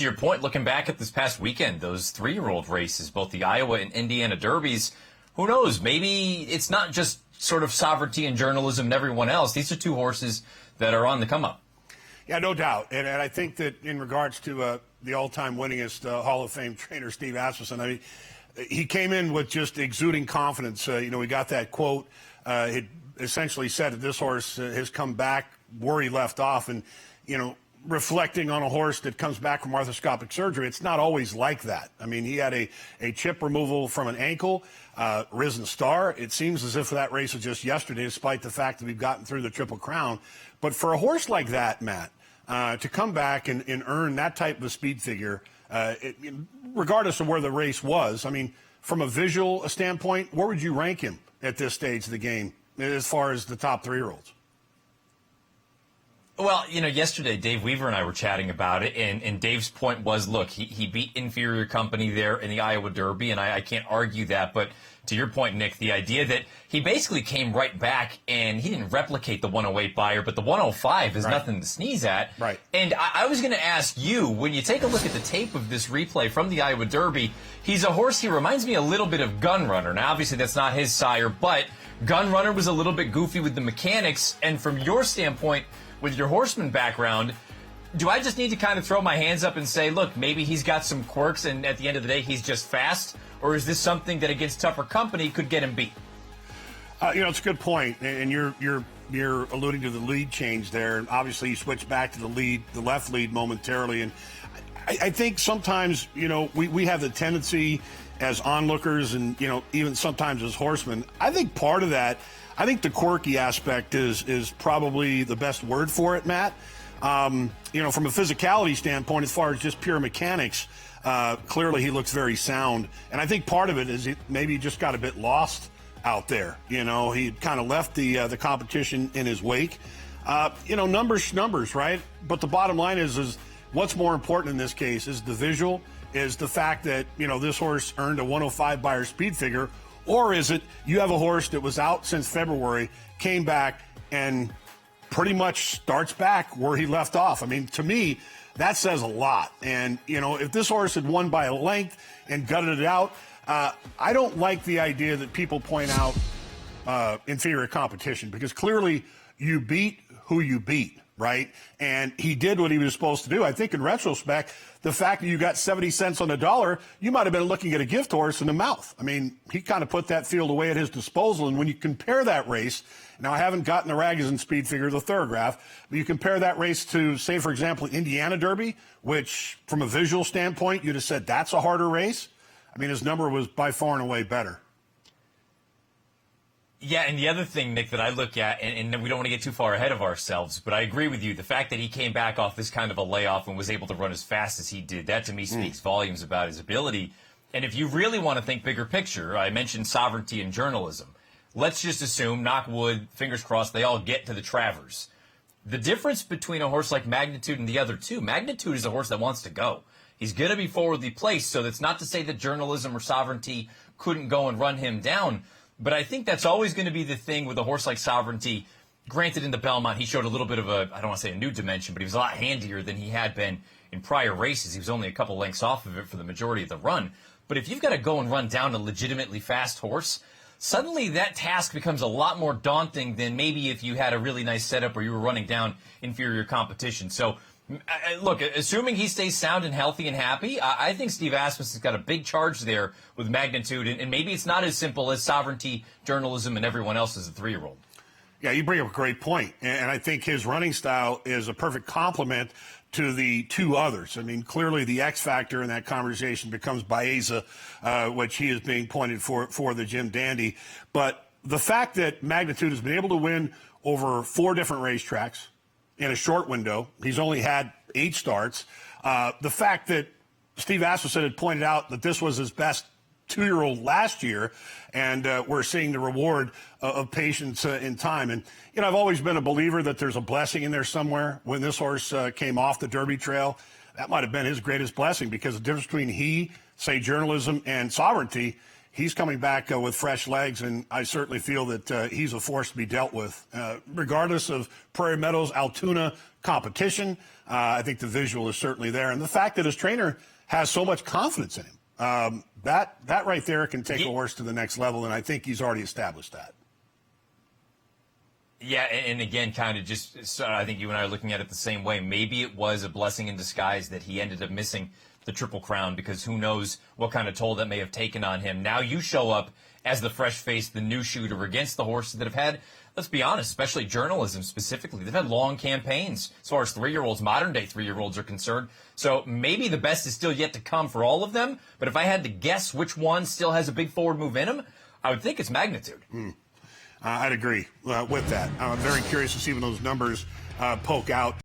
To your point, looking back at this past weekend, those 3-year-old races, both the Iowa and Indiana Derbies, who knows? Maybe it's not just sort of sovereignty and journalism and everyone else. These are two horses that are on the come up. Yeah, no doubt. And I think that in regards to the all-time winningest Hall of Fame trainer, Steve Asmussen, I mean, he came in with just exuding confidence. We got that quote. It essentially said that this horse has come back where he left off. And, reflecting on a horse that comes back from arthroscopic surgery, it's not always like that. I mean, he had a chip removal from an ankle, risen star. It seems as if that race was just yesterday, despite the fact that we've gotten through the Triple Crown. But for a horse like that, Matt, to come back and earn that type of a speed figure, regardless of where the race was, I mean, from a visual standpoint, where would you rank him at this stage of the game as far as the top 3-year-olds? Well, yesterday Dave Weaver and I were chatting about it, and Dave's point was, look, he beat inferior company there in the Iowa Derby, and I can't argue that. But to your point, Nick, the idea that he basically came right back and he didn't replicate the 108 Beyer, but the 105 is nothing to sneeze at. Right. And I was going to ask you, when you take a look at the tape of this replay from the Iowa Derby, he's a horse, he reminds me a little bit of Gunrunner. Now, obviously, that's not his sire, but Gunrunner was a little bit goofy with the mechanics. And from your standpoint, with your horseman background, do I just need to kind of throw my hands up and say, look, maybe he's got some quirks and at the end of the day he's just fast? Or is this something that against tougher company could get him beat? It's a good point, and you're alluding to the lead change there. And obviously, you switch back to the left lead momentarily. And I think sometimes, we have the tendency as onlookers and, even sometimes as horsemen. I think part of that, I think the quirky aspect is probably the best word for it, Matt. From a physicality standpoint, as far as just pure mechanics, clearly he looks very sound. And I think part of it is maybe he just got a bit lost out there. He kind of left the competition in his wake. Numbers, right? But the bottom line is what's more important in this case is the visual, is the fact that, this horse earned a 105 Beyer speed figure. Or is it you have a horse that was out since February, came back, and pretty much starts back where he left off? I mean, to me, that says a lot. And, if this horse had won by a length and gutted it out, I don't like the idea that people point out inferior competition, because clearly you beat who you beat, right? And he did what he was supposed to do. I think in retrospect, the fact that you got 70 cents on the dollar, you might have been looking at a gift horse in the mouth. I mean, he kind of put that field away at his disposal. And when you compare that race, now I haven't gotten the Ragozin speed figure, the Thorograph, but you compare that race to, say, for example, Indiana Derby, which from a visual standpoint, you'd have said that's a harder race. I mean, his number was by far and away better. Yeah, and the other thing, Nick, that I look at, and we don't want to get too far ahead of ourselves, but I agree with you. The fact that he came back off this kind of a layoff and was able to run as fast as he did, that to me speaks volumes about his ability. And if you really want to think bigger picture, I mentioned sovereignty and journalism. Let's just assume, knock wood, fingers crossed, they all get to the Travers. The difference between a horse like Magnitude and the other two, Magnitude is a horse that wants to go. He's going to be forwardly placed, so that's not to say that journalism or sovereignty couldn't go and run him down. But I think that's always going to be the thing with a horse like Sovereignty. Granted, in the Belmont, he showed a little bit of I don't want to say a new dimension, but he was a lot handier than he had been in prior races. He was only a couple lengths off of it for the majority of the run. But if you've got to go and run down a legitimately fast horse, suddenly that task becomes a lot more daunting than maybe if you had a really nice setup or you were running down inferior competition. So, look, assuming he stays sound and healthy and happy, I think Steve Asmus has got a big charge there with Magnitude, and maybe it's not as simple as sovereignty, journalism, and everyone else as a 3-year-old. Yeah, you bring up a great point, and I think his running style is a perfect complement to the two others. I mean, clearly the X factor in that conversation becomes Baeza, which he is being pointed for the Jim Dandy. But the fact that Magnitude has been able to win over 4 different racetracks in a short window, he's only had 8 starts. The fact that Steve Asmussen had pointed out that this was his best 2-year-old last year, and we're seeing the reward of patience in time. And, I've always been a believer that there's a blessing in there somewhere. When this horse came off the Derby trail, that might have been his greatest blessing, because the difference between journalism and sovereignty he's coming back with fresh legs, and I certainly feel that he's a force to be dealt with. Regardless of Prairie Meadows' Altoona competition, I think the visual is certainly there. And the fact that his trainer has so much confidence in him, that right there can take a horse to the next level, and I think he's already established that. Yeah, and again, kind of just, so I think you and I are looking at it the same way. Maybe it was a blessing in disguise that he ended up missing the Triple Crown, because who knows what kind of toll that may have taken on him. Now you show up as the fresh face, the new shooter against the horses that have had, let's be honest, especially journalism specifically, they've had long campaigns as far as 3-year-olds, modern-day 3-year-olds are concerned. So maybe the best is still yet to come for all of them. But if I had to guess which one still has a big forward move in him, I would think it's Magnitude. I'd agree with that. I'm very curious to see when those numbers poke out.